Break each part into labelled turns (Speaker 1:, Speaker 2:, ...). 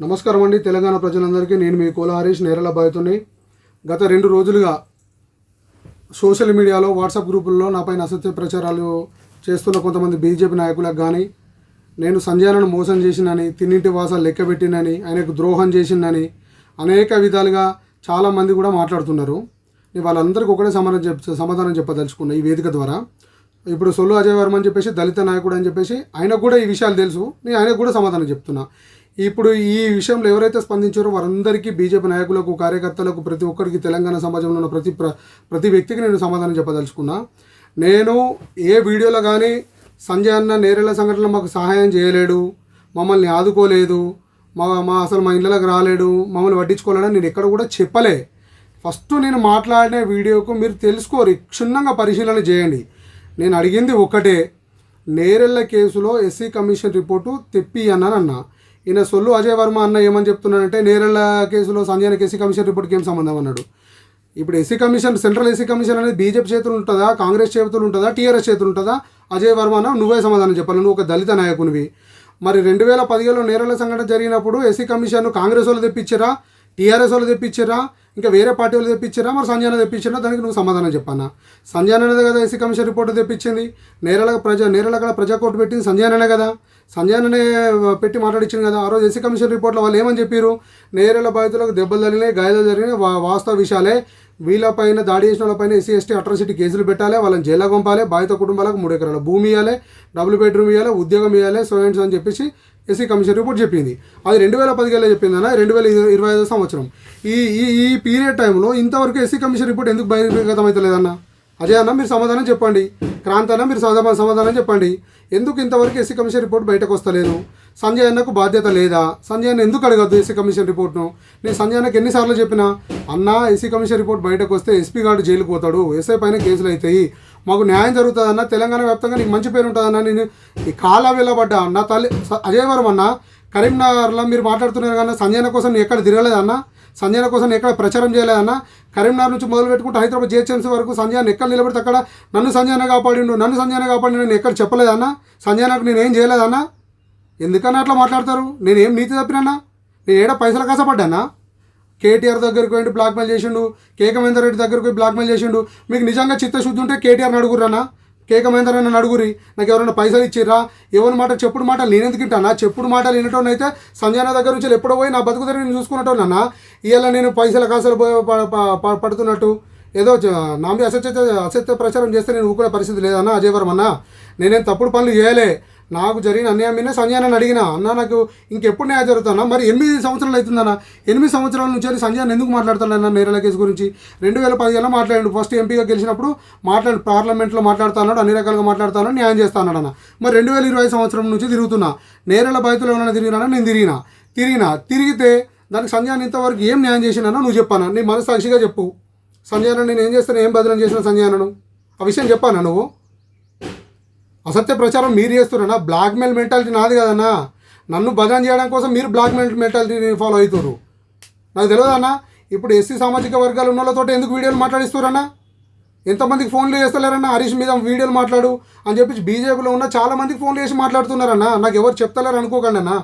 Speaker 1: నమస్కారం అండి. తెలంగాణ ప్రజలందరికీ నేను మీ కోల హరీష్ నేరల బాధితుని. గత 2 రోజులుగా సోషల్ మీడియాలో వాట్సాప్ గ్రూపుల్లో నాపైన అసత్య ప్రచారాలు చేస్తున్న కొంతమంది బీజేపీ నాయకులకు కానీ నేను సంజయనను మోసం చేసినని, తిన్నింటి వాసాలు లెక్కబెట్టినని, ఆయనకు ద్రోహం చేసిందని అనేక విధాలుగా చాలామంది కూడా మాట్లాడుతున్నారు. నేను వాళ్ళందరికీ ఒకటే సమాధానం చెప్పదలుచుకున్నా ఈ వేదిక ద్వారా. ఇప్పుడు సొల్లు అజయ్ వర్మ అని చెప్పేసి దళిత నాయకుడు అని చెప్పేసి ఆయనకు కూడా ఈ విషయాలు తెలుసు. నేను ఆయనకు కూడా సమాధానం చెప్తున్నా. ఇప్పుడు ఈ విషయంలో ఎవరైతే స్పందించారో వారందరికీ, బీజేపీ నాయకులకు, కార్యకర్తలకు, ప్రతి ఒక్కరికి, తెలంగాణ సమాజంలో ఉన్న ప్రతి వ్యక్తికి నేను సమాధానం చెప్పదలుచుకున్నా. నేను ఏ వీడియోలో కానీ సంజయ్ అన్న నేరేళ్ల సంఘటనలో మాకు సహాయం చేయలేడు, మమ్మల్ని ఆదుకోలేదు, అసలు మా ఇళ్ళకి రాలేడు, మమ్మల్ని పట్టించుకోలేడని నేను ఎక్కడ కూడా చెప్పలే. ఫస్ట్ నేను మాట్లాడిన వీడియోకు మీరు తెలుసుకోరు, క్షుణ్ణంగా పరిశీలన చేయండి. నేను అడిగింది ఒకటే, నేరెళ్ల కేసులో ఎస్సీ కమిషన్ రిపోర్టు తెప్పి అన్నానన్నా. ఈయన సొల్లు అజయ్ వర్మ అన్న ఏమని చెప్తున్నాడంటే, నేరెళ్ల కేసులో సంజయ్కి ఎస్సీ కమిషన్ రిపోర్ట్కి ఏం సంబంధం అన్నాడు. ఇప్పుడు SC commission, central SC commission అనేది బీజేపీ చేతులు ఉంటుందా, కాంగ్రెస్ చేతులు ఉంటుందా, టీఆర్ఎస్ చేతులు ఉంటుందా? అజయ్ వర్మ అన్న నువ్వే సమాధానం చెప్పాలి. నువ్వు ఒక దళిత నాయకునివి. మరి 2017లో నేరెళ్ల సంఘటన జరిగినప్పుడు ఎస్సీ కమిషన్ కాంగ్రెస్ వాళ్ళు తెప్పించారా, టీఆర్ఎస్ వాళ్ళు తెప్పించారా, ఇంకా వేరే పార్టీ వాళ్ళు తెప్పించారా, మరి సంజయ్ తెప్పించారా? దానికి నువ్వు సమాధానం చెప్పన్నా. సంజయ్ అనేది కదా ఎస్సీ కమిషన్ రిపోర్ట్ తెప్పించింది. నేరెళ్ళ కూడా ప్రజా కోర్టు పెట్టింది సంజయ్ అనే కదా. సంజయ్ అనే పెట్టి మాట్లాడించింది కదా. ఆ రోజు ఎస్సీ కమిషన్ రిపోర్ట్లో వాళ్ళు ఏమని చెప్పారు? నేరెళ్ళ బాధితులకు దెబ్బలు జరిగినాయి, గాయాలు జరిగినాయి, వాస్తవ విషయాలే. వీళ్ళపైన దాడి చేసిన వాళ్ళపైన ఎస్సీ ఎస్టీ అట్రాసిటీ కేసులు పెట్టాలి, వాళ్ళని జైల్లో పంపాలి, బాధిత కుటుంబాలకు 3 ఎకరాల భూమి ఇవ్వాలి, డబుల్ బెడ్రూమ్ ఇవ్వాలి, ఉద్యోగం ఇవ్వాలి, సో అని చెప్పేసి ఎస్సీ కమిషన్ రిపోర్ట్ చెప్పింది. అది 2015లో చెప్పిందన్న, 2025 సంవత్సరం. ఈ పీరియడ్ టైంలో ఇంతవరకు ఎస్సీ కమిషన్ రిపోర్ట్ ఎందుకు బహిర్గతం అవుతలేదన్న? అజయ్ అన్న మీరు సమాధానం చెప్పండి. క్రాంత్ అన్న మీరు సమాధానం చెప్పండి. ఎందుకు ఇంతవరకు ఎస్సీ కమిషన్ రిపోర్ట్ బయటకు వస్తలేదు? సంజయ్ అన్నకు బాధ్యత లేదా? సంజయ్ అన్న ఎందుకు అడగద్దు ఎస్సీ కమిషన్ రిపోర్ట్ను? నేను సంజయ్ అన్నకు ఎన్నిసార్లు చెప్పినా, అన్న ఎస్సీ కమిషన్ రిపోర్ట్ బయటకు వస్తే ఎస్పీ గారు జైలుకు పోతాడు, ఎస్ఐ పైన కేసులు అవుతాయి, మాకు న్యాయం జరుగుతుందన్న, తెలంగాణ వ్యాప్తంగా నీకు మంచి పేరు ఉంటుందన్న. నేను ఈ కాలా వెళ్ళబడ్డా నా తల్లి అజయ్ వర్మ అన్న. కరీంనగర్లో మీరు మాట్లాడుతున్నారు కానీ సంజయ్ అన్న కోసం ఎక్కడ తిరగలేదన్న, సంజయ్ కోసం ఎక్కడ ప్రచారం చేయలేదన్న. కరీంనగర్ నుంచి మొదలు పెట్టుకుంటే హైదరాబాద్ జిహెచ్ఎంసీ వరకు సంజయ్ ఎక్కడ నిలబడితే అక్కడ నన్ను సంజయ్ కాపాడిండు, నన్ను సంజయ్ కాపాడి నేను ఎక్కడ చెప్పలేదన్న. సంజయ్ నేనేం చేయలేదన్న. ఎందుకన్నా అట్లా మాట్లాడతారు? నేనేం నీతి తప్పినన్నా? నేను ఏడా పైసలు కసపడ్డానా? కేటీఆర్ దగ్గరికి పోయి బ్లాక్మెయిల్ చేసిండు, కేక మహేందర్ రెడ్డి దగ్గరికి పోయి బ్లాక్మెయిల్ చేసిండు. మీకు నిజంగా చిత్తశుద్ధి ఉంటే కేటీఆర్ని అడుగురన్నా, కేక మహేందర్ రెడ్డిని అడుగురి. నాకు ఎవరైనా పైసలు ఇచ్చిర్రా? ఎవరి మాట చెప్పుడు మాటలు నేనెందుకు తింటానా? చెప్పుడు మాటలు వినటోనైతే సంజయ్ దగ్గర నుంచి ఎప్పుడో పోయి నా బతుకుదని నేను చూసుకున్నట్టోనన్నా. ఇవాళ నేను పైసల కాసలు పడుతున్నట్టు ఏదో నా మీద అసత్య ప్రచారం చేస్తే నేను ఊరుకునే పరిస్థితి లేదన్నా. అజయ్ వర్మ అన్న, నేనేం తప్పుడు పనులు చేయలే. నాకు జరిగిన అన్యాయం మీద సంజయ్ అన్న అడిగినా, అన్న నాకు ఇంకెప్పుడు న్యాయం జరుగుతున్నా? మరి 8 సంవత్సరాలు అవుతుందన్న. 8 సంవత్సరాల నుంచి సంజయ్ ఎందుకు మాట్లాడుతాడన్న నేరేళ్ల కేసు గురించి? 2015లో మాట్లాడాడు. ఫస్ట్ ఎంపీగా గెలిచినప్పుడు పార్లమెంట్లో మాట్లాడుతున్నాడు, అన్ని రకాలుగా మాట్లాడుతాను, న్యాయం చేస్తాను అన్న. మరి 2020 సంవత్సరం నుంచి తిరుగుతున్నా. నేరేళ్ల బాధితులు ఏమైనా తిరిగినా? నేను తిరిగితే దానికి సంజయ్ ఇంతవరకు ఏం న్యాయం చేసినానో నువ్వు చెప్పానా? నీ మనసాక్షిగా చెప్పు. సంజయ్ నేను ఏం చేస్తాను, ఏం బదనం చేసిన సంజయ్ అన్నను ఆ విషయం చెప్పానా? నువ్వు అసత్య ప్రచారం మీరు చేస్తున్నారా? బ్లాక్మెయిల్ మెంటాలిటీ నాది కదన్నా. నన్ను బదనం చేయడం కోసం మీరు బ్లాక్మెయిల్ మెంటాలిటీని ఫాలో అవుతారు. నాకు తెలియదన్నా. ఇప్పుడు ఎస్సీ సామాజిక వర్గాలు ఉన్న వాళ్ళతో ఎందుకు వీడియోలు మాట్లాడిస్తారన్నా? ఎంతమందికి ఫోన్లు చేస్తలేరన్నా? హరీష్ మీద వీడియోలు మాట్లాడు అని చెప్పి బీజేపీలో ఉన్న చాలామందికి ఫోన్లు చేసి మాట్లాడుతున్నారన్నా. నాకు ఎవరు చెప్తలేరు అనుకోకండి అన్న.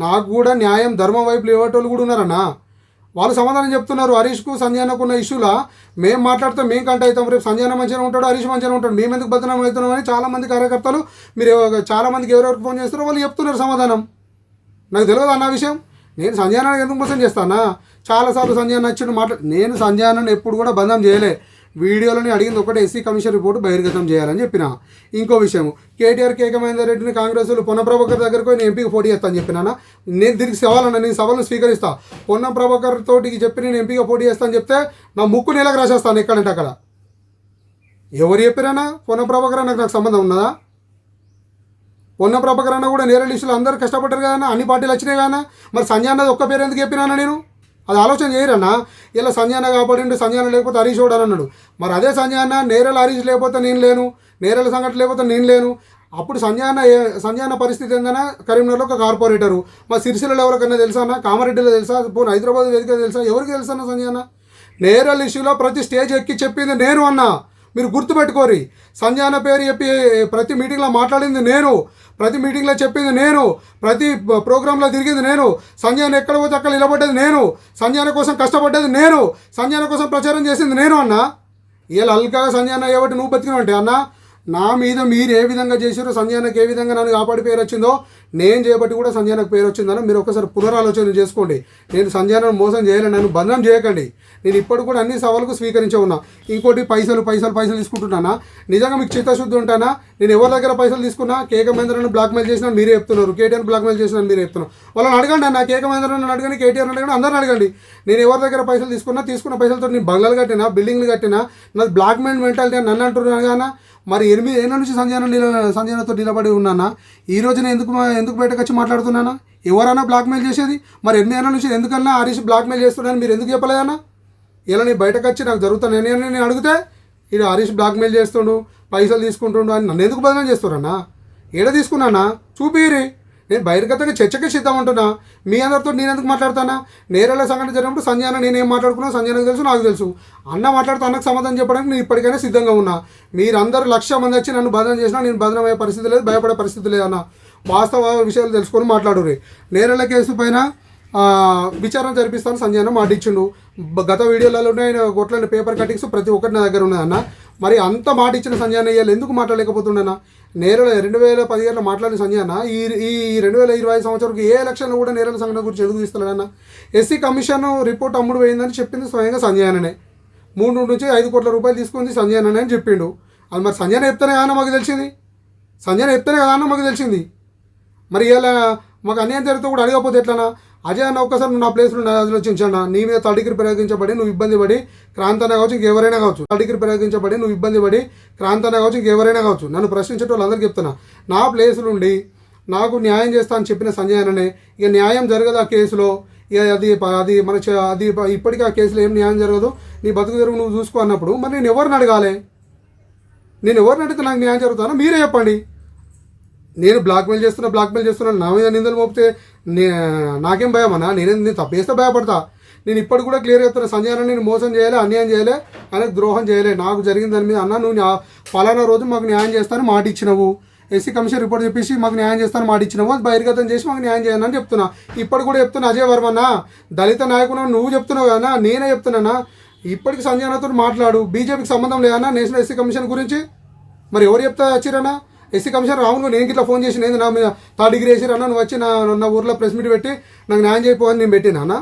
Speaker 1: నాకు కూడా న్యాయం ధర్మం వైపు లేవటోళ్ళు కూడా ఉన్నారన్నా. వాళ్ళు సమాధానం చెప్తున్నారు. హరీష్కు సంజయ్ అన్నకు ఉన్న ఇష్యూలా మేము మాట్లాడితే మేము కంట అవుతాం, రేపు సంజయ్ అన్న మంచిగా ఉంటాడు, హరీష్ మంచిగా ఉంటాడు, మేము ఎందుకు బదనాం అవుతున్నామని చాలామంది కార్యకర్తలు మీరు చాలామందికి ఎవరెవరికి ఫోన్ చేస్తారో వాళ్ళు చెప్తున్నారు సమాధానం. నాకు తెలియదు అన్న విషయం. నేను సంజయ్ అన్నకి ఎందుకు మోసం చేస్తానా? చాలాసార్లు సంజయ్ అన్న వచ్చిన నేను సంజయ్ అన్నను ఎప్పుడు కూడా బంధం చేయలే. వీడియోలోని అడిగింది ఒకటే, ఎస్సీ కమిషన్ రిపోర్టు బహిర్గతం చేయాలని చెప్పిన. ఇంకో విషయం, కేటీఆర్ కేక మహేందర్ రెడ్డిని కాంగ్రెస్ పొన్నం ప్రభాకర్ దగ్గరకు పోయి నేను ఎంపీకి పోటీ చేస్తాను చెప్పినా. నేను దీనికి సవాలన్నా, నేను సవాళ్ళను స్వీకరిస్తా. పొన్నం ప్రభాకర్ తోటికి చెప్పి నేను ఎంపీగా పోటీ చేస్తాను చెప్తే నా ముక్కు నెలకు రాసేస్తాను ఎక్కడంటే అక్కడ. ఎవరు చెప్పిరానా? పొన్నం ప్రభాకర్ నాకు సంబంధం ఉన్నదా? పొన్నం ప్రభాకర్ అన్న కూడా నేరేళ్ల ఇష్యూలు అందరూ కష్టపడ్డారు కదా, అన్ని పార్టీలు వచ్చినాయి కదా. మరి సంజయ్ అన్నది ఒక్క పేరు ఎందుకు చెప్పినా నేను? అది ఆలోచన చేయరన్నా. ఇలా సంజయ్ అన్న కాపాడిండు, సంజయ్ అన్న లేకపోతే హరీష్ ఓడని అన్నాడు. మరి అదే సంజయ్ అన్న నేరేళ్ళ హరీష్ లేకపోతే నేను లేను, నేరేళ్ళ సంఘటన లేకపోతే నేను లేను. అప్పుడు సంజయ్ అన్న పరిస్థితి ఏందన్నా? కరీంనగర్లో ఒక కార్పొరేటరు. మా సిరిసిల్లలో ఎవరికన్నా తెలుసా అన్న? కామారెడ్డిలో తెలుసా? పోనీ హైదరాబాద్ వేదిక తెలుసా? ఎవరికి తెలుసా అన్న సంజయ్ అన్న? నేరేళ్ళ ఇష్యూలో ప్రతి స్టేజ్ ఎక్కి చెప్పింది నేను అన్నా. మీరు గుర్తుపెట్టుకోరి. సంజయ్ పేరు చెప్పి ప్రతి మీటింగ్లో మాట్లాడింది నేను, ప్రతి మీటింగ్లో చెప్పింది నేను, ప్రతి ప్రోగ్రాంలో తిరిగింది నేను, సంజయ్ ఎక్కడ పోతే అక్కడ నిలబడ్డది నేను, సంజయ్ కోసం కష్టపడ్డది నేను, సంజయ్ కోసం ప్రచారం చేసింది నేను అన్న. ఇలా అల్కాగా సంజయ్ ఏబట్టి నువ్వు బతికినావు అంటే అన్న, నా మీద మీరు ఏ విధంగా చేసారో సంజయ్ ఏ విధంగా నన్ను కాపాడి పేరు వచ్చిందో నేను చేయబట్టి కూడా సంజయ్ పేరు వచ్చిందని మీరు ఒకసారి పునరాలోచన చేసుకోండి. నేను సంజయ్ మోసం చేయలేను, నన్ను బంధనం చేయకండి. నేను ఇప్పుడు కూడా అన్ని సవాళ్ళకు స్వీకరించే ఉన్నా. ఇంకోటి పైసలు తీసుకుంటున్నానా? నిజంగా మీకు చిత్తశుద్ధి ఉంటానా? నేను ఎవరి దగ్గర పైసలు తీసుకున్నా? కేక మహేంద్రను బ్లాక్మెయిల్ చేసినా మీరే చెప్తున్నారు, కేటీఆర్ బ్లాక్మెయిల్ చేసినా మీరే చెప్తున్నారు. వాళ్ళని అడగండి అన్న, కేక మహేంద్రను అడగండి, కేటీఆర్ అడగండి, అందరిని అడగండి. నేను ఎవరి దగ్గర పైసలు తీసుకున్న పైసలతో నేను బంగ్లాలు కట్టినా, బిల్డింగ్లు కట్టినా, నాది బ్లాక్మెయిల్ మెంటాలిటీ అని నన్ను అంటున్నాను కానీ మరి 8 ఏళ్ళ నుంచి సంజయ్తో నిలబడి ఉన్నానా? ఈ రోజున ఎందుకు బయటకు వచ్చి మాట్లాడుతున్నానా? ఎవరైనా బ్లాక్మెయిల్ చేసేది? మరి 8 ఏళ్ళ నుంచి ఎందుకన్నా హరీష్ బ్లాక్మెయిల్ చేస్తున్నాను మీరు ఎందుకు చెప్పలేదన్నా? ఇలా నీ బయటకు వచ్చి నాకు జరుగుతాను నేను అడిగితే ఇది హరీష్ బ్లాక్మెయిల్ చేస్తుండు, పైసలు తీసుకుంటుండు అని నన్ను ఎందుకు బదనాం చేస్తున్నానా? ఏడ తీసుకున్నానా? చూపిరి. నేను బహిర్గతంగా చర్చకే సిద్ధం అంటున్నా. మీ అందరితో నేను ఎందుకు మాట్లాడతానా? నేరేళ్ల సంఘటన జరిగినప్పుడు సంజయ్ నేనేం మాట్లాడుకున్నా సంజయ్కి తెలుసు, నాకు తెలుసు. అన్న మాట్లాడుతూ అన్నకు సమాధానం చెప్పడానికి నేను ఇప్పటికైనా సిద్ధంగా ఉన్నా. మీరందరూ 1,00,000 మంది వచ్చి నన్ను బదనం చేసినా నేను బదనం అయ్యే పరిస్థితి లేదు, భయపడే పరిస్థితి లేదన్న. వాస్తవ విషయాలు తెలుసుకొని మాట్లాడుర్రి. నేరేళ్ల కేసు పైన విచారణ జరిపిస్తాను సంజయ్ మాట ఇచ్చిండు. గత వీడియోలలో ఆయన కొట్లాంటి పేపర్ కటింగ్స్ ప్రతి ఒక్కటి నా దగ్గర ఉన్నదన్న. మరి అంత మాట ఇచ్చిన సంజయ్ అయ్యాలి ఎందుకు మాట్లాడలేకపోతుండేనా? నేరేళ్ళ 2017లో మాట్లాడిన సంజయ్ ఈ 2025 సంవత్సరంకి ఏ ఎలక్షన్లో కూడా నేరేళ్ళ సంఘటన గురించి ఎందుకు తీస్తున్నాడన్న? ఎస్సీ కమిషన్ రిపోర్ట్ అమ్ముడు పోయిందని చెప్పింది స్వయంగా సంజయ్ 3 నుంచి 5 కోట్ల రూపాయలు తీసుకుంది సంజయ్ అని చెప్పిండు. అది మరి సంజయ్ చెప్తేనే కదా మాకు తెలిసింది, సంజయ్ చెప్తేనే కదా అన్న మాకు తెలిసింది. మరి ఇలా మాకు అన్యాయం జరిగితే కూడా అడగకపోతే ఎట్లనా? అజయ్ అన్న ఒక్కసారి నువ్వు నా ప్లేస్లో ఆలోచించండి. నీ మీద థర్డ్ డిగ్రీ ప్రయోగించబడి నువ్వు ఇబ్బంది పడి క్రాంతనే కావచ్చు, ఇంకెవరైనా కావచ్చు, థర్డ్ డిగ్రీ ప్రయోగించబడి నువ్వు ఇబ్బంది పడి క్రాంతనే కావచ్చు, ఇంకెవరైనా కావచ్చు, నన్ను ప్రశ్నించే వాళ్ళందరికీ చెప్తున్నా, నా ప్లేస్ నుండి నాకు న్యాయం చేస్తా అని చెప్పిన సంజయ్ అన్ననే ఇక న్యాయం జరగదు ఆ కేసులో. ఇక అది మన అది ఇప్పటికీ ఆ కేసులో ఏం న్యాయం జరగదు, నీ బతుకు తెరువు నువ్వు చూసుకో అన్నప్పుడు మరి నేను ఎవరిని అడగాలి? నేను ఎవరిని అడిగితే నాకు న్యాయం జరుగుతానో మీరే చెప్పండి. నేను బ్లాక్మెయిల్ చేస్తున్నాను నా మీద నిందలు మోపితే నాకేం భయం అన్నా? నేను తప్పేస్తే భయపడతా. నేను ఇప్పటికి కూడా క్లియర్ చెప్తున్నా, సంజయ్ అన్న నేను మోసం చేయలే, అన్యాయం చేయలే, ఆయనకు ద్రోహం చేయలే. నాకు జరిగిన దాని మీద అన్న నువ్వు ఫలానా రోజు మాకు న్యాయం చేస్తాను మాట ఇచ్చినవు, ఎస్సీ కమిషన్ రిపోర్ట్ చెప్పేసి మాకు న్యాయం చేస్తాను మాట ఇచ్చినవు, అది బహిర్గతం చేసి మాకు న్యాయం చేయాలని చెప్తున్నా. ఇప్పటికి కూడా చెప్తున్నా, అజయ్ వర్మన్న దళిత నాయకుడు నువ్వు చెప్తున్నావు కదా, నేనే చెప్తున్నానా? ఇప్పటికి సంజయ్ అన్నతో మాట్లాడు, బీజేపీకి సంబంధం లేదన్నా నేషనల్ ఎస్సీ కమిషన్ గురించి. మరి ఎవరు చెప్తా వచ్చిరన్నా? ఎస్సీ కమిషనర్ రావును నేను ఇట్లా ఫోన్ చేసి నేను నా మీద థర్డ్ డిగ్రీ వేసిరన్నా, నువ్వు వచ్చి నా ఊర్లో ప్రెస్ మీట్ పెట్టి నాకు న్యాయం చేయకపోవని నేను పెట్టినా అన్న?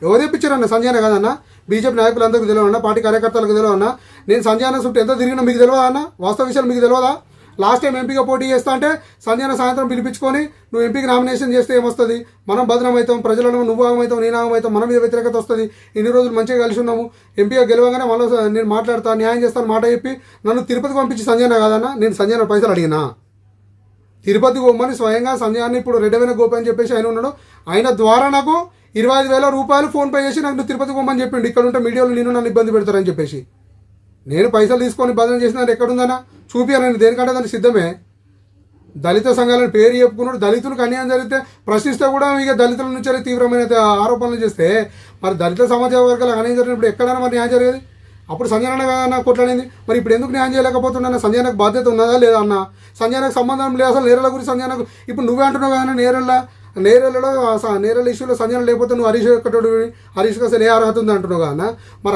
Speaker 1: ఎవరు తెప్పించారన్న? సంజయ్ కదన్నా? బీజేపీ నాయకులందరికీ తెలియదన్నా, పార్టీ కార్యకర్తలకు తెలియదన్నా? నేను సంజయ్ చుట్టూ ఎంత తిరిగినా మీకు తెలియదా అన్న? వాస్తవ విషయాలు మీకు తెలియదా? లాస్ట్ టైం ఎంపీగా పోటీ చేస్తా అంటే సంజయ్ సాయంత్రం పిలిపించుకొని నువ్వు ఎంపీకి నామినేషన్ చేస్తే ఏమొస్తుంది? మనం బదనం అవుతాం, ప్రజలను నువ్వు ఆగమవుతావు, నేను ఆగమవుతాం, మన మీద వ్యతిరేకత వస్తుంది. ఇన్ని రోజులు మంచిగా కలిసి ఉన్నాము, ఎంపీగా గెలవగానే మళ్ళీ నేను మాట్లాడతా, న్యాయం చేస్తాను మాట చెప్పి నన్ను తిరుపతికి పంపించి సంజయ్ కాదన్నా? నేను సంజయ్ పైసలు అడిగినా? తిరుపతికి పోమని స్వయంగా సంజయ్ ఇప్పుడు రెడ్డవైన గోపి అని చెప్పేసి ఆయన ఉన్నాడు, ఆయన ద్వారా నాకు 25,000 రూపాయలు ఫోన్పే చేసి నాకు తిరుపతికి పోమని చెప్పిండు. ఇక్కడ ఉంటే మీడియాలో నేను నన్ను ఇబ్బంది పెడతారని చెప్పేసి. నేను పైసలు తీసుకొని బదనం చేసిన ఎక్కడుందన్నా? చూపియాలని దేనికంటే దానికి సిద్ధమే. దళిత సంఘాలను పేరు చెప్పుకున్నాడు, దళితులకు అన్యాయం జరిగితే ప్రశ్నిస్తే కూడా ఇక దళితుల నుంచి తీవ్రమైన ఆరోపణలు చేస్తే మరి దళిత సమాజ వర్గాలకు అన్యాయం జరిగినప్పుడు ఎక్కడైనా మరి న్యాయం జరిగేది? అప్పుడు సంజయ్ అన్న కొట్లాడింది. మరి ఇప్పుడు ఎందుకు న్యాయం చేయలేకపోతున్నా? సంజయ్ నాకు బాధ్యత ఉన్నదా లేదా అన్న? సంజయ్ నాకు సంబంధం లేదు అసలు నేరేళ్ళ గురించి. సంజయ్ నాకు ఇప్పుడు నువ్వే అంటున్నావు కదా నేరేళ్ళలో నేరేళ్ళ ఇష్యూలో సంజయ్ లేకపోతే నువ్వు హరీష్కి అసలు ఏ అర్హత ఉంది అంటున్నావు కదా. మరి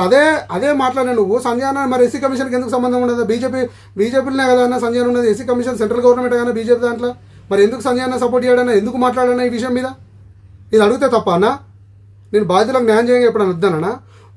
Speaker 1: అదే మాట్లాడినా నువ్వు సంజయ్ అన్న మరి ఎస్సీ కమిషన్కి ఎందుకు సంబంధం ఉండదు? బీజేపీలోనే కదా అన్న సంజయ్ ఉన్నది. ఎస్సీ కమిషన్ సెంట్రల్ గవర్నమెంట్ కదా బీజేపీ దాంట్లో. మరి ఎందుకు సంజయ్ అన్న సపోర్ట్ చేయడన్నా? ఎందుకు మాట్లాడన్నా ఈ విషయం మీద? ఇది అడిగితే తప్ప అన్న? నేను బాధితులకు న్యాయం చేయంగా ఎప్పుడన్నా వద్దానన్నా?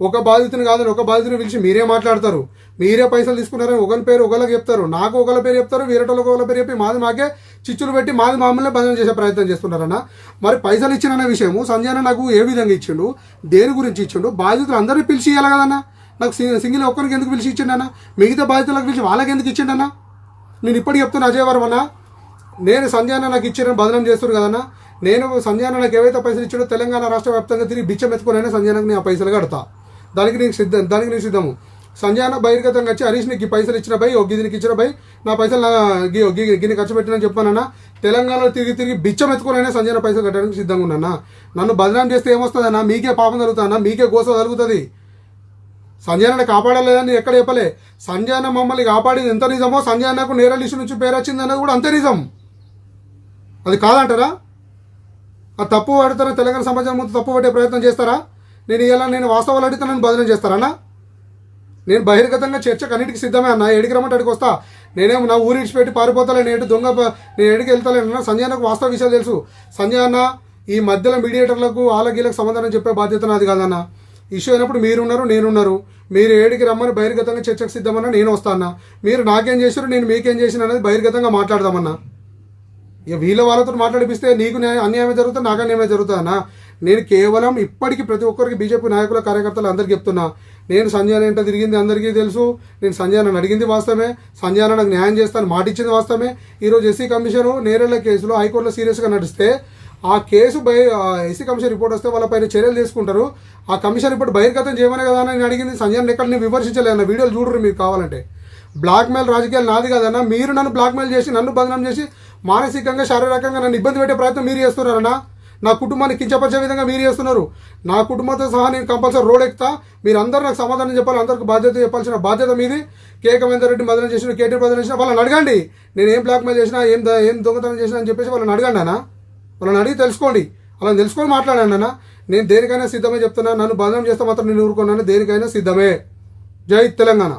Speaker 1: ఒక బాధితుని కాదని ఒక బాధితుని పిలిచి మీరే మాట్లాడతారు, మీరే పైసలు తీసుకున్నారని ఒకరి పేరు ఒకరికి చెప్తారు, నాకు ఒకళ్ళ పేరు చెప్తారు, వేరేటోళ్ళకి ఒకళ్ళ పేరు చెప్పి మాకే చిచ్చులు పెట్టి మామూలుగా బంధం చేసే ప్రయత్నం చేస్తున్నారన్న. మరి పైసలు ఇచ్చిన విషయము సంజయ్ నాకు ఏ విధంగా ఇచ్చిండు, దేని గురించి ఇచ్చిండు? బాధితులు అందరినీ పిలిచి ఇవ్వాలి కదన్నా? నాకు సింగిల్ ఒక్కరికి ఎందుకు పిలిచి ఇచ్చిండన్నా? మిగతా బాధితులకు పిలిచి వాళ్ళకి ఎందుకు ఇచ్చిండన్నా? నేను ఇప్పటికి చెప్తున్నా అజయ్ వర్మన్న, నేను సంజయ్ నాకు ఇచ్చిన బదనం చేస్తున్నారు కదన్నా. నేను సంజయ్ నాకు ఏవైతే పైసలు ఇచ్చాడో తెలంగాణ రాష్ట్ర వ్యాప్తంగా తిరిగి బిచ్చం ఎత్తుకునైనా సంజయ్ నేను ఆ పైసలు కడతా. దానికి నేను సిద్ధము. సంజయ్ బహిర్గతంగా వచ్చి హరీష్ నీకు పైసలు ఇచ్చిన బై, దీనికి ఇచ్చిన బై, నా పైసలు గిన్ని ఖర్చు పెట్టినని చెప్పానన్నా. తెలంగాణలో తిరిగి బిచ్చం ఎత్తుకునైనా సంజయ్ పైసలు కట్టడానికి సిద్ధంగా ఉన్నానా? నన్ను బదనాం చేస్తే ఏమొస్తుందన్నా? మీకే పాపం జరుగుతుందన్నా, మీకే గోస జరుగుతుంది. సంజయ్ అన్న కాపాడలేదని ఎక్కడ చెప్పలే. సంజయ్ అన్న మమ్మల్ని కాపాడింది ఎంత నిజమో, సంజయ్ అన్నకు నేరల్ ఇష్యూ నుంచి పేరు వచ్చింది అన్నది కూడా అంతే నిజం. అది కాదంటారా? ఆ తప్పు పడతారా? తెలంగాణ సమాజం ముందు తప్పు పట్టే ప్రయత్నం చేస్తారా? నేను వాస్తవాలు అడిగితే నన్ను బదనం చేస్తారన్నా? నేను బహిర్గతంగా చర్చకు అన్నిటికీ సిద్ధమే అన్న. ఎడికి రమ్మంటే అడిగి వస్తా. నేనేమో నా ఊరి ఇడిచిపెట్టి పారిపోతాలే, నేను నేను ఎడికి వెళ్తాలేనన్నా. సంజయ్ అన్నకు వాస్తవ విషయాలు తెలుసు. సంజయ్ అన్న ఈ మధ్యలో మీడియేటర్లకు వాళ్ళగీలకు సమాధానం చెప్పే బాధ్యత నాది కాదన్న. ఇష్యూ అయినప్పుడు మీరున్నారు, నేనున్నారు. మీరు ఏడికి రమ్మని బహిర్గతంగా చర్చకు సిద్ధమన్నా, నేను వస్తాను. మీరు నాకేం చేశారు, నేను మీకేం చేసిన అనేది బహిర్గతంగా మాట్లాడదామన్నా. ఇక వీళ్ళ వాళ్ళతో మాట్లాడిపిస్తే నీకు అన్యాయమే జరుగుతుంది, నాకు అన్యాయమే జరుగుతుందన్నా. నేను కేవలం ఇప్పటికీ ప్రతి ఒక్కరికి బీజేపీ నాయకుల కార్యకర్తలు అందరికీ చెప్తున్నా, నేను సంజయ్ అన్న తిరిగింది అందరికీ తెలుసు. నేను సంజయ్ అన్న అడిగింది వాస్తవమే. సంజయ్ అన్న నాకు న్యాయం చేస్తాను మాట ఇచ్చింది వాస్తవమే. ఈరోజు ఎస్సీ కమిషను నేరేళ్ల కేసులో హైకోర్టులో సీరియస్గా నడిస్తే ఆ కేసు ఎస్సీ కమిషన్ రిపోర్ట్ వస్తే వాళ్ళపైన చర్యలు తీసుకుంటారు. ఆ కమిషన్ రిపోర్ట్ బహిర్గతం చేయమనే కదా అని నేను అడిగింది. సంజయ్ అన్న ఎక్కడ నేను విమర్శించలేదన్న. వీడియోలు చూడరు మీరు కావాలంటే. బ్లాక్మెయిల్ రాజకీయాలు నాది కదన్నా. మీరు నన్ను బ్లాక్మెయిల్ చేసి, నన్ను బదనాం చేసి, మానసికంగా శారీరకంగా నన్ను ఇబ్బంది పెట్టే ప్రయత్నం మీరు చేస్తున్నారన్నా. నా కుటుంబాన్ని కించపరిచే విధంగా మీరు చేస్తున్నారు. నా కుటుంబంతో సహా నేను కంపల్సరీ రోడ్ ఎక్కుతా. మీరు అందరూ నాకు సమాధానం చెప్పాలి, అందరికి బాధ్యత చెప్పాల్సిన బాధ్యత మీది. కేకమేందర్ రెడ్డి బదనం చేసిన, కేటీఆర్ బదనం చేసిన వాళ్ళని అడగండి. నేను ఏం బ్లాక్మెయిల్ చేసినా, ఏం దొంగతనం చేసినా అని చెప్పేసి వాళ్ళని అడగండి అన్న. వాళ్ళని అడిగి తెలుసుకోండి. అలా తెలుసుకొని మాట్లాడండి అన్న. నేను దేనికైనా సిద్ధమే చెప్తున్నా. నన్ను బదనం చేస్తే మాత్రం నేను ఊరుకున్నాను. దేనికైనా సిద్ధమే. జై తెలంగాణ.